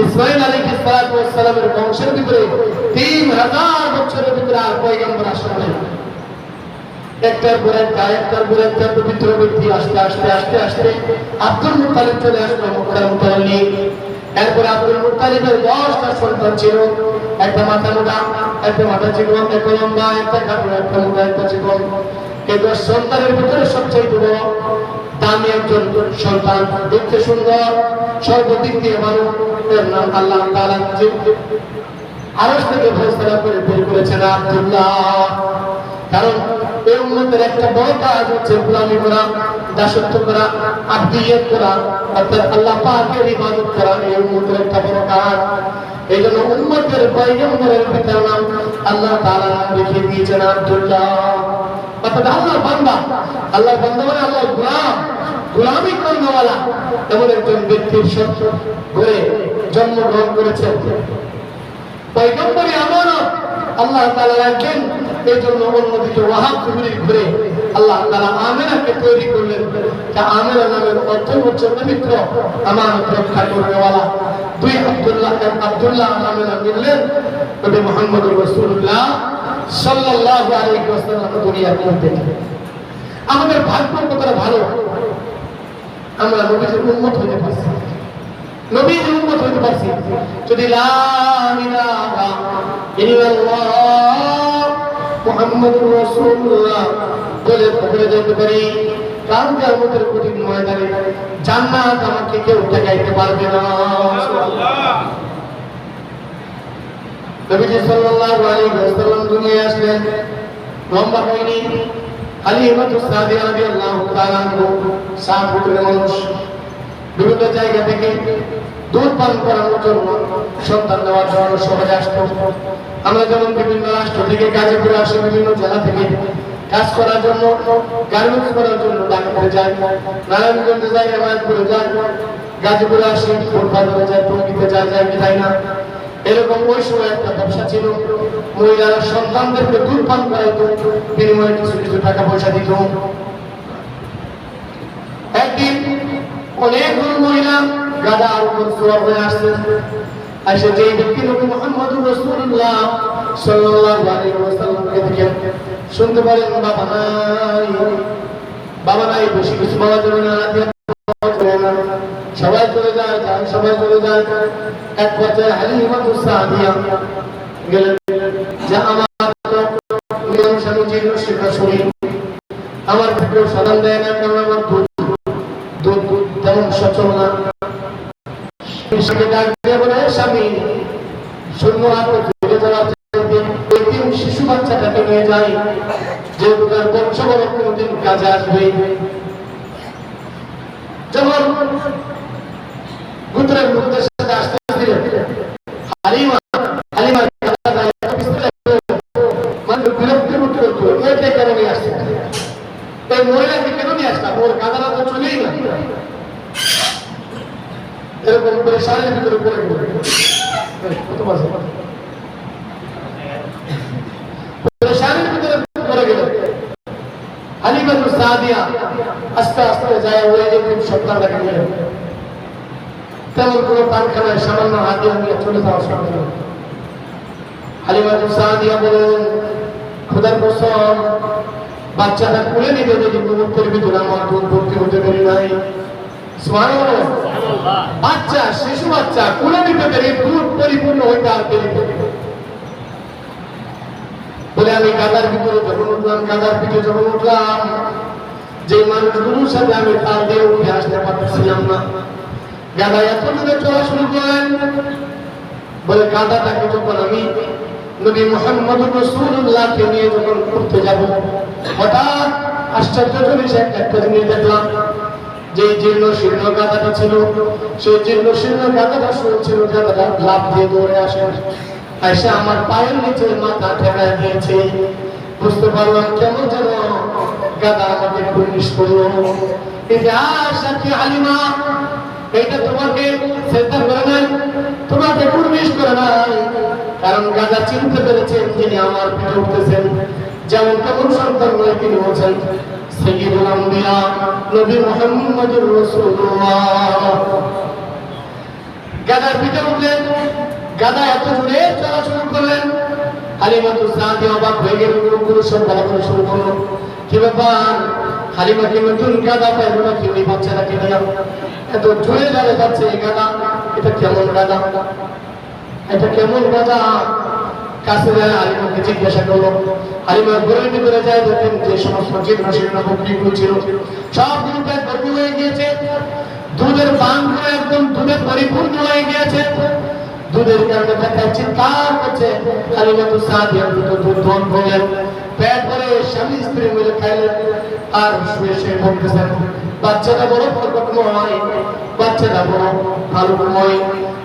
ইসমাঈল আলাইহিস সালামের বংশের ভিতরে 3000 বছরের ভিতরে আর পয়গম্বর আসে নাই। একটার পর একটা পবিত্র ব্যক্তি আস্তে আস্তে আস্তে আস্তে আব্দুল মুত্তালিব চলে আসলো মক্কার মুতাল্লিব। এরপর আব্দুল মুত্তালিবের 10টা সন্তান ছিল, একটা মাথা মোটা, একটা মাথা চিকন, একটা লম্বা, একটা খাটো, একটা মোটা, একটা চিকন। এই 10 সন্তানের ভিতরে সবচেয়ে বড় দামি একজন সন্তান, দেখতে সুন্দর, সর্বদিক দিয়ে ভালো, এর নাম আল্লাহ তাআলা নিজে আরশ থেকে ফয়সালা করে বের করেছেন আব্দুল্লাহ। কারণ এই উম্মতের একটা বড় কাজ হচ্ছে গোলামি করা, দাসত্ব করা, আবদিয়ত করা, অর্থাৎ আল্লাহ পাকের ইবাদত করা। এই উম্মতের একটা বড় কাজ। এই জন্য উম্মতের পয়গম্বরের পিতার নাম আল্লাহ তাআলা নাম রেখে দিয়েছেন আব্দুল্লাহ, অর্থাৎ আল্লাহর বান্দা। আল্লাহর বান্দা মানে আল্লাহর গোলাম, গোলামি করাওয়ালা এমন একজন ব্যক্তির সত্য করে জন্মগ্রহণ করেছেন। পয়গম্বরী আমানত আল্লাহ তাআলা রাখেন। এই জন্য অন্যদিকে ওয়াহাব জুবরির ঘুরে আল্লাহ তাআলা আমেনাকে তৈরি করলেন। তা আমেনা নামের অর্থ হচ্ছে পবিত্র, আমানত রক্ষা করনেওয়ালা। দুই আব্দুল্লাহ আমেনা মিললেন নবী মুহাম্মদুর রাসূলুল্লাহ সাল্লাল্লাহু আলাইহি ওয়াসাল্লাম দুনিয়ার মধ্যে। আমাদের ভাগ্য কতটা ভালো, আমরা নবীর উম্মত হতে পারছি। নবীর উম্মত হতে পারছি যদি লা ইলাহা ইল্লাল্লাহ মুহাম্মাদুর রাসূলুল্লাহ বলে পড়ে যেতে পারি। কাল কিয়ামতের কঠিন ময়দানে জান্নাত আমাকে কেউ ঠেকাইতে পারবে না। সুবহানাল্লাহ। নবীজি সাল্লাল্লাহু আলাইহি ওয়াসাল্লাম দুনিয়ায় আসলেন, লম্বা হয়নি। হালিমাতুস সাদিয়া রাদিয়াল্লাহু তাআলা আনহা 7 ফুটের মানুষ, বিভিন্ন জায়গা থেকে দুধ পান করানোর জন্য, সন্তান দেওয়ার জন্য সমাজে আসতো। আমরা যেমন বিভিন্ন রাষ্ট্র থেকে গাজীপুরে আসি, বিভিন্ন জেলা থেকে কাজ করার জন্য, গার্মেন্টস করার জন্য ঢাকাতে যাই, নারায়ণগঞ্জে যাই, হেমায়তপুরে যাই, গাজীপুরে আসি, ফুটবাজারে যাই, টঙ্গীতে যাই কি তাই না? এরকম ওই সময় একটা ব্যবসা ছিল। মহিলারা সন্তানদেরকে দুধ পান করাইতো, বিনিময়ে কিছু কিছু টাকা পয়সা দিত। একদিন অনেকগুলো মহিলা গাধার উপর সওয়ার হয়ে আসছেন। এসে যে ব্যক্তি নবী মুহাম্মদুর রাসূলুল্লাহ সাল্লাল্লাহু আলাইহি ওয়াসাল্লামকে দেখেন, শুনতে পারেন বাবা নাই, বেশি কিছু পাওয়া যাবে না, সবাই চলে যায়, সবাই চলে যায়। এক পর্যায়ে হালিমাতুস সাদিয়া গেলেন যে আমার নিয়ম স্বামী জীর্ণ শিক্ষা শুনি, আমার কেউ সালাম দেয় না, কারণ আমার দুধ তেমন সচল না। স্বামী শূন্য হাতে ফিরে যাওয়ার চাইতে ওই দিন শিশু বাচ্চাটাকে নিয়ে যায়, যেহেতু তার বংশগত কোনদিন কাজে আসবে। যখন গোত্রের লোকদের সাথে আসতেছিলেন, হালিমা বিরক্তি করতে এটাই কারণে আসছে। এই পরেশানের ভিতরে পড়ে গেল। কত বাজে? পরেশানের ভিতরে পড়ে গেল। হালিমা সাদিয়া আস্তে আস্তে যায় ওই যে সন্তান লাগে গেলেন, তেমন কোনো পানখানায় সামান্য হাতিয়া নিয়ে চলে যাওয়ার সঙ্গে হালিমা সাদিয়া বলেন, খোদার কসম, বাচ্চাটা কুলে নিতে যদি মুহূর্তের ভিতরে আমার দুধ ভর্তি হতে দেরি নাই। বাচ্চা, শিশু বাচ্চা কুলে নিতে দেরি, দুধ পরিপূর্ণ হইতে আর দেরি বলে আমি গাদার ভিতরে যখন উঠলাম, গাদার পিঠে যখন উঠলাম, যে মানুষগুলোর সাথে আমি তার দিয়ে উঠে আসতে পারতেছিলাম না, গাদা এত দূরে চলা শুরু করেন। বলে গাদাটাকে যখন আমি নবী মুহাম্মদুর রাসূলুল্লাহকে নিয়ে যখন উঠতে যাব, হঠাৎ আশ্চর্য জিনিস একটা জিনিস দেখলাম, যে জীর্ণ শীর্ণ গাদাটা ছিল, সেই জীর্ণ শীর্ণ গাদাটা শুনছিল, গাদাটা লাফ দিয়ে দৌড়ে আসে, এসে আমার পায়ের নিচে মাথা ঠেকায় দিয়েছে। বুঝতে পারলাম কেমন যেন গাদা আমাকে কুর্নিশ করলো। সাথী হালিমা, এইটা তোমাকে চেষ্টা করে নাই, তোমাকে কুর্নিশ করে নাই, কারণ গাদা চিনতে পেরেছেন যিনি আমার পিঠে উঠতেছেন, যেমন তেমন সন্তান নয়, তিনি বলছেন সাইয়্যিদুল আম্বিয়া নবী মুহাম্মদুর রাসূলুল্লাহ। গাদার পিঠে উঠলেন, গাদা এত জোরে চলা শুরু করলেন, হালিমা সাদিয়া অবাক হয়ে গেল, গুরু সব বলা করে শুরু করলো, কি ব্যাপার? হালিমা কি নতুন গাদা পাইল নাকি ওই বাচ্চাটাকে নিয়ে এত জোরে গাড়ে যাচ্ছে? এই গাদা, এটা কেমন গাদা? এটা কেমন গাদা? কাছে যায় হালিমাকে জিজ্ঞাসা করলো। হালিমা ঘরের ভিতরে যায়, দেখেন যে সমস্ত জীর্ণ শীর্ণ বকরিগুলো ছিল সবগুলো প্রায় ভর্তি হয়ে গিয়েছে, দুধের বানগুলো একদম দুধে পরিপূর্ণ হয়ে গিয়েছে। দুধের কারণে দেখা চিৎকার করছে। হালিমা সাদিয়া দুধ পান করলেন, পেট ভরে স্বামী স্ত্রী মিলে খাইলেন, আর শুয়ে শুয়ে বলতেছেন, বাচ্চাটা বড় বরকতময়, বাচ্চাটা বড় ভালোময়,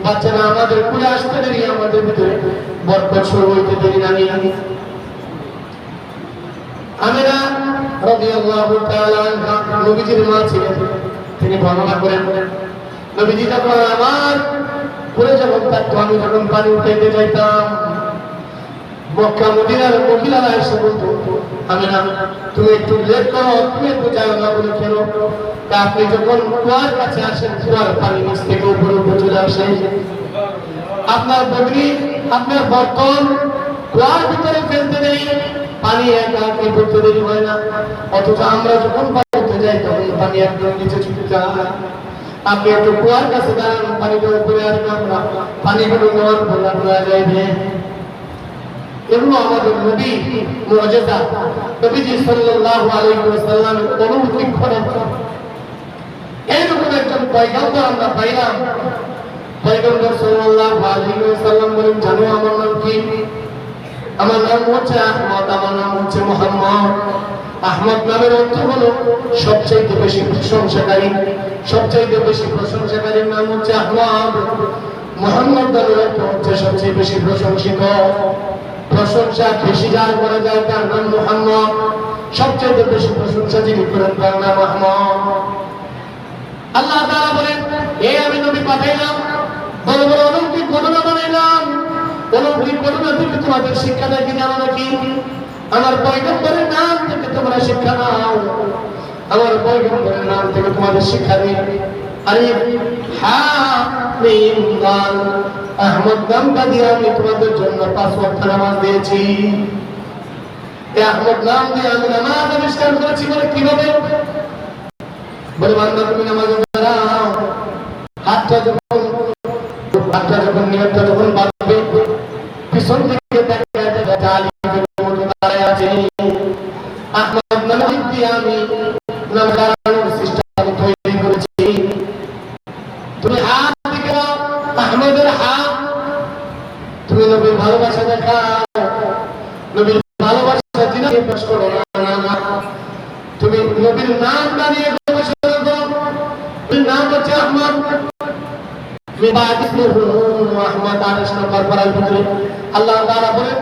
বাচ্চারা আমাদের কুলে আসতে দেরি, আমাদের ভিতরে বরকত শুরু হইতে দেরি না। আমিনা রাদিয়াল্লাহু তাআলা আনহা নবীজির মা ছিলেন, তিনি বর্ণনা করেন, নবীজি যখন আমার পুরে যখন থাকতো, আমি যখন পানি উঠাইতে যাইতাম, মক্কা মদিনার মহিলারা এসে বলতো, আমিনা তুমি একটু লেট করো, তুমি একটু যাও না। বলে কেন? আপনি যখন কুয়ার কাছে আসেন, কুয়ার পানি নিচ থেকে উপরে উপরে চলে আসে, আপনার বগরি, আপনার বর্তন কুয়ার ভিতরে ফেলতে দেরি, পানি একা আপনি করতে দেরি হয় না, অথচ আমরা যখন পানি উঠতে যাই তখন পানি একদম নিচে ছুটে যায়। আপনি একটু কুয়ার কাছে দাঁড়ান, পানিটা উপরে আসবে, আমরা পানিগুলো নেওয়ার পর আপনারা যাইবে। এগুলো আমাদের নবী মুআজিজা, নবীজি সাল্লাল্লাহু আলাইহি ওয়াসাল্লাম অনুমতি করেন। এইরকম একজন পয়গম্বর আমরা পাইলাম। পয়গম্বর সাল্লাল্লাহু আলাইহি ওয়াসাল্লাম বলেন, জানো আমার নাম কি? আমার নাম হচ্ছে আহমদ, আমার নাম হচ্ছে মুহাম্মদ। আহমদ নামের অর্থ হলো সবচেয়ে বেশি প্রশংসাকারী, সবচেয়ে বেশি প্রশংসাকারীর নাম হচ্ছে আহমদ। মুহাম্মদ নামের অর্থ হচ্ছে সবচেয়ে বেশি প্রশংসিত, প্রশংসা বেশি যার করে যায় তার নাম মুহাম্মদ, সবচেয়ে বেশি প্রশংসা যিনি করেন তার নাম আহমদ। আল্লাহ তাআলা বলেন, এই আমি নবী পাঠাইলাম, বড় বড় অলৌকিক ঘটনা বানাইলাম, অলৌকিক ঘটনা থেকে তোমাদের শিক্ষা দেয় কি জানো নাকি? আমার পয়গম্বরের নাম থেকে তোমরা শিক্ষা নাও, আমার পয়গম্বরের নাম থেকে তোমাদের শিক্ষা দিই। আলিফ হা মিম দাল, আহমদ নামটা দিয়ে আমি তোমাদের জন্য 5 ওয়াক্ত নামাজ দিয়েছি। এই আহমদ নাম দিয়ে আমি নামাজ আবিষ্কার করেছি। বলে কিভাবে? বলে বান্দা তুমি নামাজে দাঁড়াও, হাতটা যখন নিয়তটা যখন বাঁধবে, পিছন থেকে দেখা যায় আলিফের মতো দাঁড়ায় আছে। আহমদ নাম দিয়ে আমি নামাজ দাঁড়ানোর সিস্টেম তৈরি করেছি। তুমি হাত দিকে দাও, আহমদের হাত, তুমি নবীর ভালোবাসা দেখাও, নবীর ভালোবাসা জিনিস পেশ করো না, তুমি নবীর নাম দাঁড়িয়ে গবেষণা করো। নাম হচ্ছে আহমদ, আহমদ 28 নম্বর পারার ভিতরে আল্লাহ তাআলা বলেন,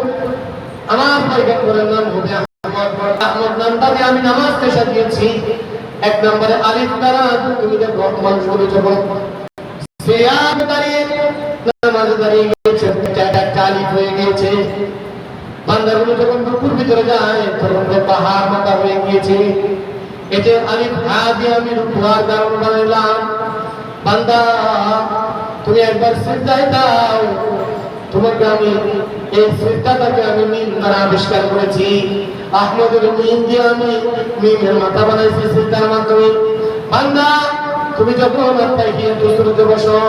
আমার পয়গম্বরের নাম হবে আহমদ। আহমদ নামটা দিয়ে আমি নামাজকে সাজিয়েছি। 1 নম্বরে আলিফ দ্বারা তুমি দেখো মানুষগুলো যখন সিয়াম দাঁড়িয়ে নামাজ দাঁড়িয়ে গেছে, একটা আলিফ হয়ে গিয়েছে। বান্দাগুলো যখন রুকুর ভিতরে যায় তখন পাহাড় মাথা হয়ে গিয়েছে। এটা আলিফ হা দিয়ে আমি রুকুয়ার কারণ বানাইলাম। বান্দা তুমি একবার সিজদায় দাও, তোমাকে আমি এই সিজদাটাকে আমি মিম দ্বারা আবিষ্কার করেছি। আহমদের মিম দিয়ে আমি মিমের মাথা বানাইছি সিজদার মাধ্যমে। বান্দা তুমি যখন তাহিয়াতুল সুজুদে বসো,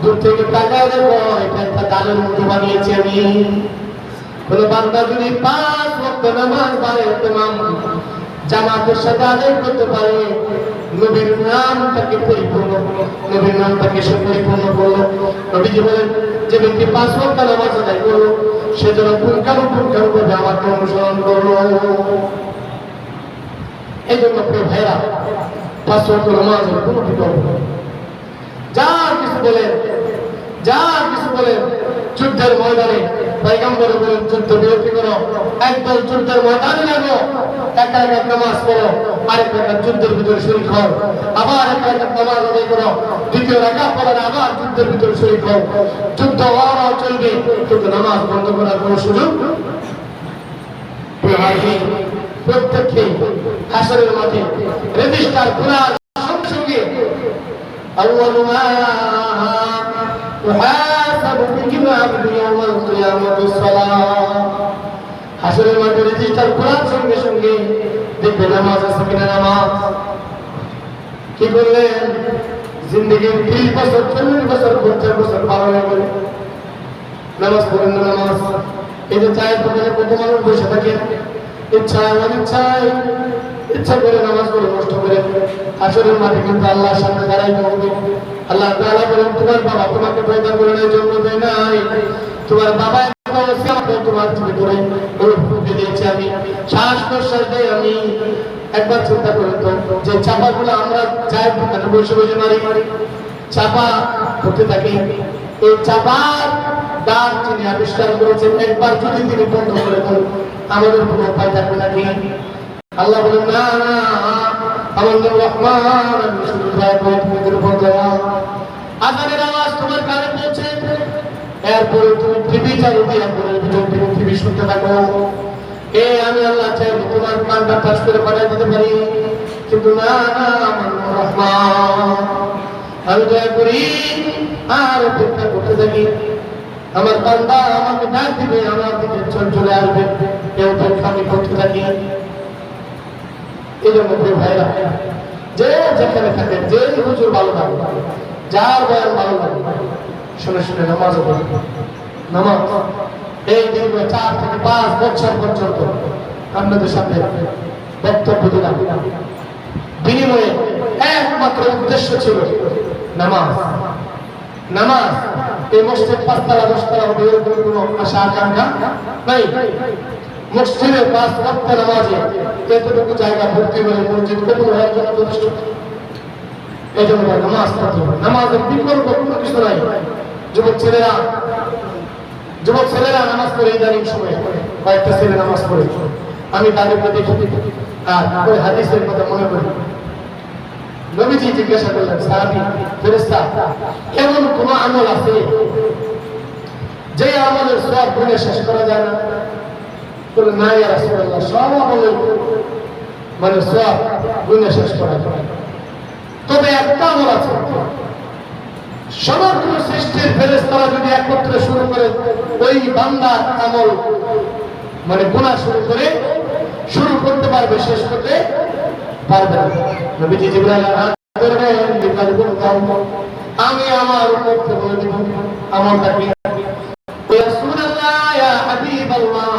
দূর থেকে তাকায় দেখো এটা একটা ডালের মতো বানিয়েছি আমি। কোন বান্দা যদি 5 ওয়াক্ত নামাজ পড়ে ইমাম জামাতের সাথে আদায় করতে পারে, নবীর নামটাকে পরিপূর্ণ, নবীর নামটাকে সে পরিপূর্ণ করলো। নবীজি বলেন যে ব্যক্তি 5 ওয়াক্ত নামাজ আদায় করলো সে যেন পুঙ্খানুপুঙ্খানুভাবে আমাকে অনুসরণ করলো। এই জন্য প্রিয় ভাইরা 5 ওয়াক্ত নামাজের কোনো বিকল্প নেই। যা কিছু বলেন, যা কিছু বলেন, যুদ্ধের ময়দানে পয়গম্বর বলেন যুদ্ধ বিরতি করো, একদল যুদ্ধের ময়দানে লাগো, একা একা নামাজ পড়ো, আরেক রাকাত যুদ্ধের ভিতরে শরীক হও, আবার এক রাকাত নামাজ আদায় করো, দ্বিতীয় রাকাত পড়ার আবার যুদ্ধের ভিতরে শরীক হও। যুদ্ধ হওয়া চলবে কিন্তু নামাজ বন্ধ করার কোনো সুযোগ প্রত্যেককে হাসরের মাঠে রেজিস্টার করার সঙ্গে সঙ্গে আউয়ালু মা ইউহাসাবু বিহি আবদু ইয়াউমাল কিয়ামাতিস সালাহ। হাসরের মাঠে রেজিস্টার করার সঙ্গে সঙ্গে দেখবে নামাজ আছে কিনা। নামাজ কি করলেন? জিন্দেগির 30 বছর 40 বছর 50 বছর পার হয়ে গেল, নামাজ পড়েন না। নামাজ এই যে চায়ের দোকানে কত মানুষ বসে থাকে, ইচ্ছায় অনিচ্ছায় ইচ্ছা করে নামাজ পড়ে নষ্ট করে। হাসরের মাঠে কিন্তু আল্লাহর সামনে দাঁড়াইতে হবে। আল্লাহ তাআলা বলেন তোমার বাবা তোমাকে পয়দা করে নাই, জন্ম দেয় নাই, তোমার বাবা তোমার ভিতরে দিয়েছে আমি, শ্বাস প্রশ্বাস দেয় আমি। একবার চিন্তা করেন তো, যে চাপাগুলো আমরা চায়ের দোকানে বসে বসে মারি, চাপা করতে থাকি, এই চাপার দাঁত যিনি আবিষ্কার করেছেন একবার যদি তিনি বন্ধ করে দেন আমাদের কোনো উপায় থাকবে নাকি? আল্লাহ বলেন না না, আমার নাম রহমান, আমি শুধু দয়া করে তোমাদের উপর দয়া। আজানের আওয়াজ তোমার কানে পৌঁছে, এরপরে তুমি টিভি চালু দিয়ে টিভি শুনতে থাকো। আমি আল্লাহ চাইলে তোমার কানটা টাচ করে পাঠিয়ে দিতে পারি, কিন্তু না না, আমার নাম রহমান, আমি দয়া করি আর অপেক্ষা করতে থাকি। আমার বান্দা আমাকে ডাক দিবে, আমার দিকে চলে আসবে, এই অপেক্ষা আমি করতে থাকি। এই জন্য প্রিয় ভাইরা, যে যেখানে থাকেন, যে হুজুর ভালো লাগে, যার বয়ান ভালো লাগে, শুনে শুনে নামাজও পড়ে। নামাজ এই দীর্ঘ 4 থেকে 5 বছর পর্যন্ত আপনাদের সাথে বক্তব্য দিলাম, বিনিময়ে একমাত্র উদ্দেশ্য ছিল নামাজ। নামাজ এই মসজিদ 5 তলা 10 তলা হবে এরকম কোনো আশা আকাঙ্ক্ষা নাই। মসজিদে 5 ওয়াক্ত নামাজে এতটুকু জায়গা ভর্তি হলে মসজিদ কবুল হওয়ার জন্য যথেষ্ট। এই জন্য নামাজ পড়তে হবে, নামাজের বিকল্প কোনো কিছু নাই। যুবক ছেলেরা নামাজ পড়ে ইদানিং সময় কয়েকটা ছেলে নামাজ পড়ে, আমি তাদেরকে দেখি আর ওই হাদিসের কথা মনে করি। নবীজি জিজ্ঞাসা করলেন, সাহাবী ফেরেশতা, এমন কোন আমল আছে যে আমলের সওয়াব গুণে শেষ করা যায় না? বললেন, না ইয়া রাসূলুল্লাহ, সব আমলের মানে সওয়াব গুণে শেষ করা যায়, তবে একটা আমল আছে, সমগ্র সৃষ্টির ফেরেশতারা যদি একত্রে শুরু করে ওই বান্দার আমল মানে গুনাহ শুরু করতে পারবে, শেষ করতে পারবে না। নবীজি জিবরাইল আমি আমার উম্মতকে বলে দিব আমলটা কি। ইয়া রাসূলুল্লাহ, ইয়া হাবিবাল্লাহ,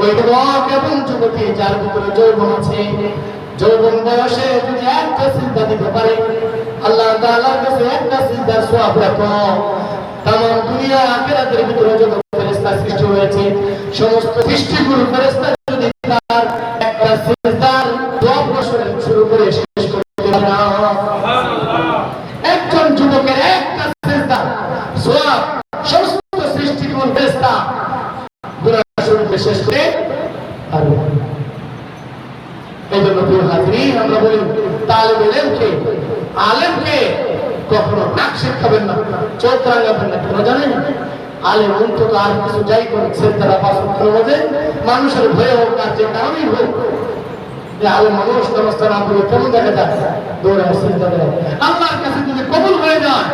ওই যুবক এবং যুবতী যার ভিতরে যৌবন আছে, যৌবন বয়সে যদি একটা সিজদা দিতে পারে, আল্লাহ তাআলার কাছে একটা সিজদার সওয়াব রাখো। तमाम दुनिया আখিরাতের ভিতরে যত ফেরেশতা সৃষ্টি হয়েছে সমস্ত সৃষ্টিগুলো ফেরেশতা যদি তার একটা সিজদার দোয়া বছরের শুরু করে শেষ করতে পারে না। সুবহানাল্লাহ। একজন যুবকের একটা সিজদা সওয়াব সমস্ত সৃষ্টিগুলো ফেরেশতা গুনাহ শুরু করে শেষ করে পারবে। এই জন্য প্রিয় হাজিরিন, আমরা বলি তালিবে ইলমকে, আলেমকে কখনো নাক শিখাবেন না, চোখ রাঙাবেন না। কেন জানেন? আলেম অন্তত আর কিছু যাই করে সেজদাটা পাঁচ ওয়াক্তের মধ্যে মানুষের ভয়ে হোক আর যে কারণেই হোক, আলেম মানুষ নমস্তা না বলে কেমন দেখা যায়? দৌড়ে সেজদা দেয়। আল্লাহর কাছে যদি কবুল হয়ে যায়,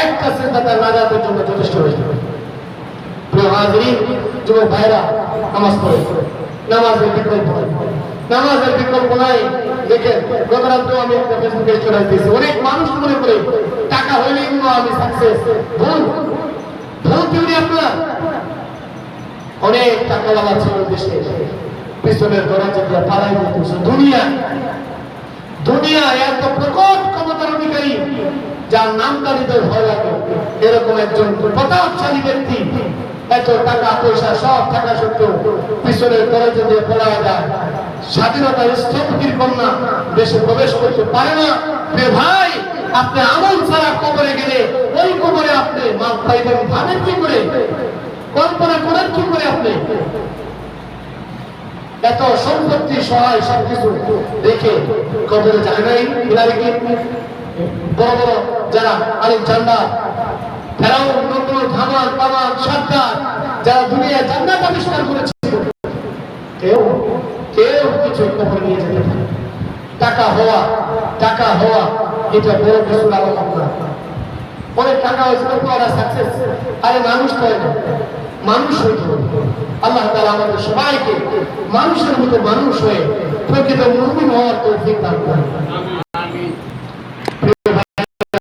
একটা সেজদা তার নাজাতের জন্য যথেষ্ট হয়ে যাবে। প্রিয় হাজিরিন, যুবক ভাইরা, নামাজ পড়ে, নামাজের বিকল্প নাই, নামাজের বিকল্প নাই। দেখেন গত রাত্রেও আমি একটা ফেসবুকে স্ট্যাটাস দিয়েছি, অনেক মানুষ মনে করে টাকা হইলেই আমি সাকসেস। ভুল, ভুল থিওরি আপনার। অনেক টাকাওয়ালা ছিল দেশে, পিছনের দরজা দিয়ে পালাই দিতেছে। দুনিয়া এত প্রকট ক্ষমতার অধিকারী, যার নামটা নিতে ভয় লাগে, এরকম একজন প্রতাপশালী ব্যক্তি, এত টাকা পয়সা সব থাকা সত্ত্বেও পিছনের দরজা দিয়ে পড়ায় যায়। স্বাধীনতার স্থপতির কন্যা দেশে প্রবেশ করতে পারে না। ভাই, আপনি আমল ছাড়া কবরে গেলে ওই কবরে আপনি মাপ পাইবেন, ভাবেন কি করে, কল্পনা করেন কি করে? আপনি এত সম্পত্তি সহায় সবকিছু দেখে কবরে যায় নাই? বড় বড় যারা আলিম ঝান্ডা, ফেরাও, নতুন ধামাল, কামাল, সাদ্দার, যারা দুনিয়ায় জান্নাত আবিষ্কার করেছে, কেউ কিছু কবরে নিয়ে যেতে পারে। টাকা হওয়া এটা বড় কিছু আলাদা না। অনেক টাকা হয়েছে তো ওরা সাকসেস। আরে মানুষ তো হয় না, মানুষ হইতে হবে। আল্লাহ তাআলা আমাদের সবাইকে মানুষের মতো মানুষ হয়ে প্রকৃত মুমিন হওয়ার তৌফিক দান করেন।